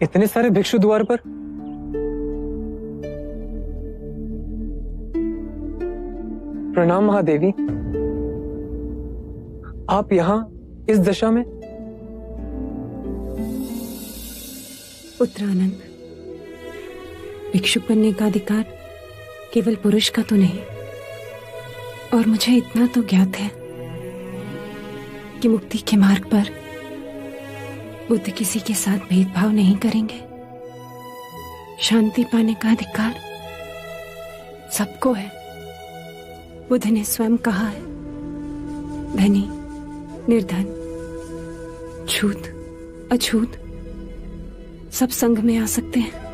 इतने सारे भिक्षु द्वार पर? प्रणाम महादेवी। आप यहाँ इस दशा में? पुत्रानंद, भिक्षुक बनने का अधिकार केवल पुरुष का तो नहीं, और मुझे इतना तो ज्ञात है कि मुक्ति के मार्ग पर बुद्ध किसी के साथ भेदभाव नहीं करेंगे। शांति पाने का अधिकार सबको है। बुद्ध ने स्वयं कहा है, धनी, निर्धन, छूत, अछूत सब संघ में आ सकते हैं।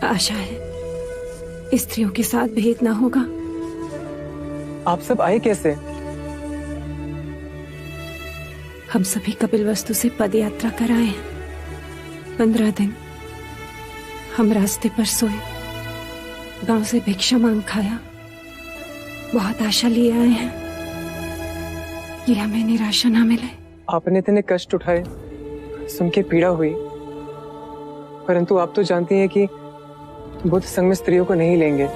आशा है स्त्रियों के साथ भेद ना होगा। आप सब आए कैसे? हम सभी कपिलवस्तु से पद यात्रा कर आए हैं। 15 दिन हम रास्ते पर सोए, गांव से भिक्षा मांग खाया, बहुत आशा लिए आए हैं कि हमें निराशा ना मिले। आपने इतने कष्ट उठाए, सुन के पीड़ा हुई, परंतु आप तो जानती हैं कि बुद्ध संघ में स्त्रियों को नहीं लेंगे।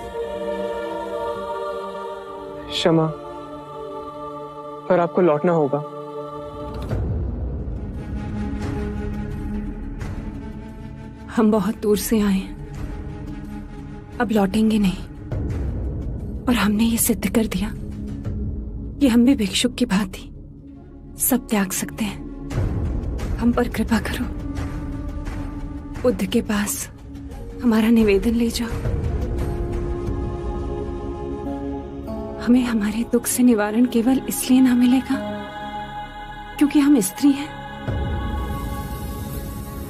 क्षमा, पर आपको लौटना होगा। हम बहुत दूर से आए हैं, अब लौटेंगे नहीं। और हमने ये सिद्ध कर दिया कि हम भी भिक्षुक की भांति सब त्याग सकते हैं। हम पर कृपा करो, बुद्ध के पास हमारा निवेदन ले जाओ। हमें हमारे दुख से निवारण केवल इसलिए ना मिलेगा क्योंकि हम स्त्री हैं।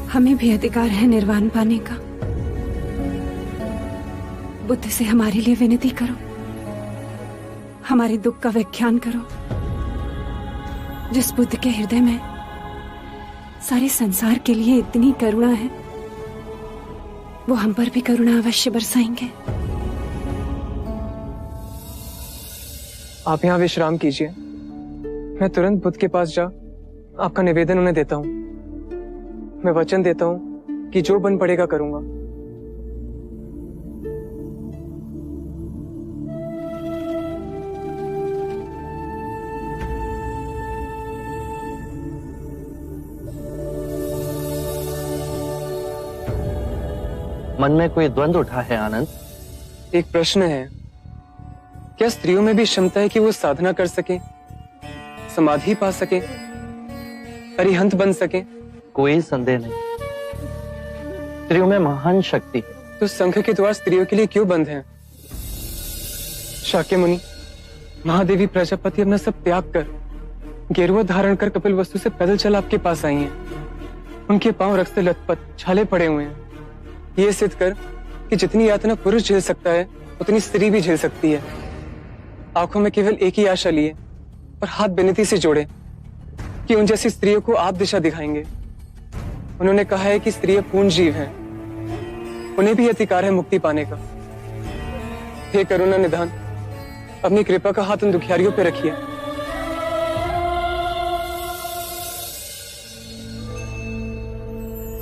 हमें भी अधिकार है निर्वाण पाने का। बुद्ध से हमारे लिए विनती करो, हमारे दुख का व्याख्यान करो। जिस बुद्ध के हृदय में सारे संसार के लिए इतनी करुणा है, वो हम पर भी करुणा अवश्य बरसाएंगे। आप यहाँ विश्राम कीजिए, मैं तुरंत बुद्ध के पास जा आपका निवेदन उन्हें देता हूँ। मैं वचन देता हूँ कि जो बन पड़ेगा करूंगा। मन में कोई द्वंद्व उठा है आनंद? एक प्रश्न है, क्या स्त्रियों में भी क्षमता है कि वो साधना कर सके, समाधि पा सके, अरिहंत बन सके? कोई संदेह नहीं, स्त्रियों में महान शक्ति। तो संघ के द्वार स्त्रियों के लिए क्यों बंद हैं? शाक्य मुनि, महादेवी प्रजापति अपना सब त्याग कर, गेरुआ धारण कर कपिलवस्तु से पैदल चल आपके पास आई हैं। उनके पांव रक्त से लथपथ, छाले पड़े हुए हैं। ये सिद्ध कर कि जितनी यातना पुरुष झेल सकता है उतनी स्त्री भी झेल सकती है। आंखों में केवल एक ही आशा लिए और हाथ विनती से जोड़े कि उन जैसी स्त्रियों को आप दिशा दिखाएंगे। उन्होंने कहा है कि स्त्रियां पूर्ण जीव हैं, उन्हें भी अधिकार है मुक्ति पाने का। हे करुणा निधान, अपनी कृपा का हाथ उन दुखियारियों पर रखिए।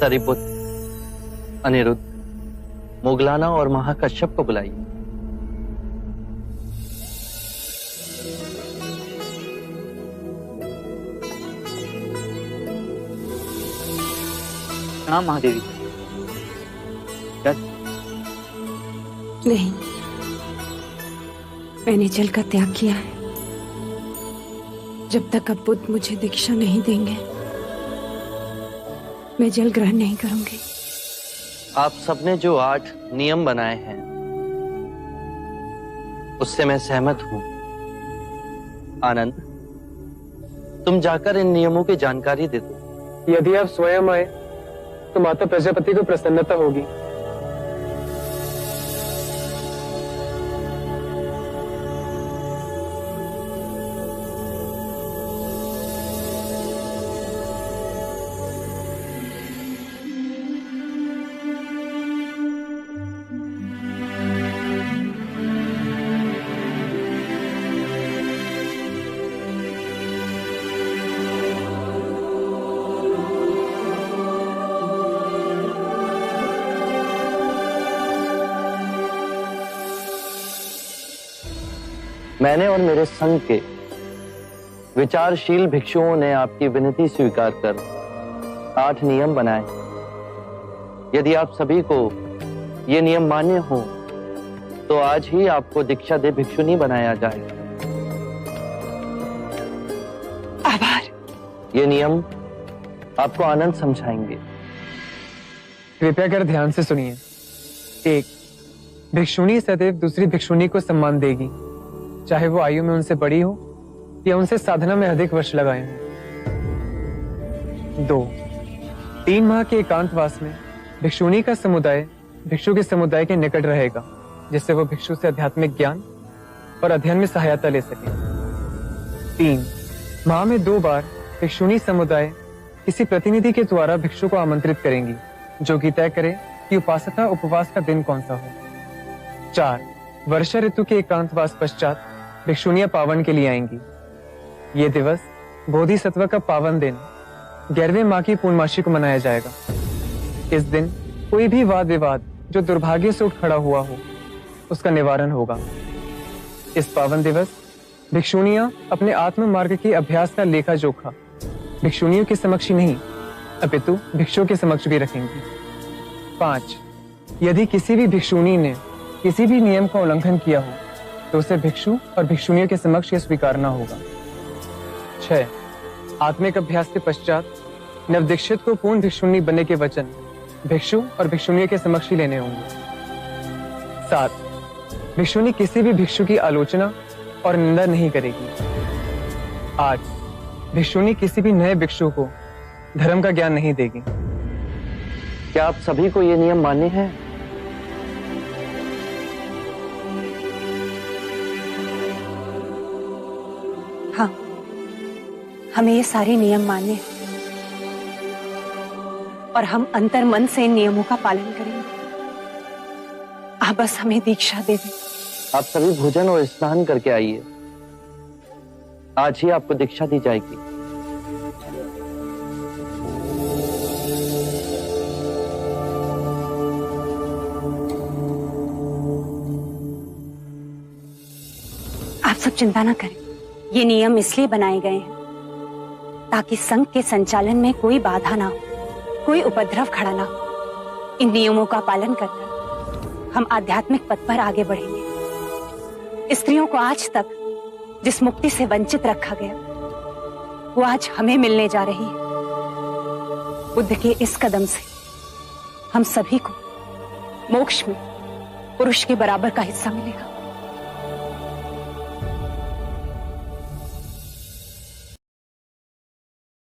सरिपुत्र, अनिरुद्ध, मोगलाना और महाकश्यप को बुलाइए। प्रणाम महादेवी। नहीं, मैंने जल का त्याग किया है। जब तक अब बुद्ध मुझे दीक्षा नहीं देंगे, मैं जल ग्रहण नहीं करूंगी। आप सबने जो 8 नियम बनाए हैं उससे मैं सहमत हूं। आनंद, तुम जाकर इन नियमों की जानकारी दे दो। यदि आप स्वयं आए तो माता प्रजापति को प्रसन्नता होगी। मैंने और मेरे संघ के विचारशील भिक्षुओं ने आपकी विनती स्वीकार कर 8 नियम बनाए। यदि आप सभी को ये नियम मान्य हो तो आज ही आपको दीक्षा दे भिक्षुनी बनाया जाएगा। आभार। ये नियम आपको आनंद समझाएंगे। कृपया कर ध्यान से सुनिए। 1, भिक्षुणी सदैव दूसरी भिक्षुणी को सम्मान देगी, चाहे वो आयु में उनसे बड़ी हो या उनसे साधना में अधिक वर्ष लगाए हों। 2, 3 माह के एकांतवास में भिक्षुणी का समुदाय भिक्षु के समुदाय के निकट रहेगा, जिससे वो भिक्षु से आध्यात्मिक ज्ञान और अध्ययन में सहायता ले सके। 3, माह में 2 बार भिक्षुणी समुदाय किसी प्रतिनिधि के द्वारा भिक्षु को आमंत्रित करेंगी, जो कि तय करे कि उपासना उपवास का दिन कौन सा हो। 4, वर्षा ऋतु के एकांतवास पश्चात भिक्षुणियां पावन के लिए आएंगी। ये दिवस बोधिसत्व का पावन दिन 11वें माह की पूर्णमासी को मनाया जाएगा। इस दिन कोई भी वाद विवाद जो दुर्भाग्य से उठ खड़ा हुआ हो, उसका निवारण होगा। इस पावन दिवस भिक्षुणियां अपने आत्म मार्ग के अभ्यास का लेखा जोखा भिक्षुणियों के समक्ष ही नहीं, अपितु भिक्षुओं के समक्ष भी रखेंगी। 5, यदि किसी भी भिक्षुणी ने किसी भी नियम का उल्लंघन किया हो तो उसे भिक्षु और भिक्षुणियों के समक्ष यह स्वीकारना होगा। 6, आत्मिक अभ्यास के पश्चात नवदीक्षित को पूर्ण भिक्षुणी बनने के वचन भिक्षु और भिक्षुणियों के समक्ष ही लेने होंगे। 7, भिक्षुणी किसी भी भिक्षु की आलोचना और निंदा नहीं करेगी। 8, भिक्षुणी किसी भी नए भिक्षु को धर्म का ज्ञान नहीं देगी। क्या आप सभी को ये नियम मान्य हैं? हाँ, हमें ये सारे नियम मान्य हैं और हम अंतर मन से इन नियमों का पालन करेंगे। आप बस हमें दीक्षा दे दें। आप सभी भोजन और स्नान करके आइए। आज ही आपको दीक्षा दी जाएगी। आप सब चिंता ना करें। ये नियम इसलिए बनाए गए हैं ताकि संघ के संचालन में कोई बाधा ना हो, कोई उपद्रव खड़ा ना हो। इन नियमों का पालन करकर हम आध्यात्मिक पथ पर आगे बढ़ेंगे। स्त्रियों को आज तक जिस मुक्ति से वंचित रखा गया, वो आज हमें मिलने जा रही है। बुद्ध के इस कदम से हम सभी को मोक्ष में पुरुष के बराबर का हिस्सा मिलेगा।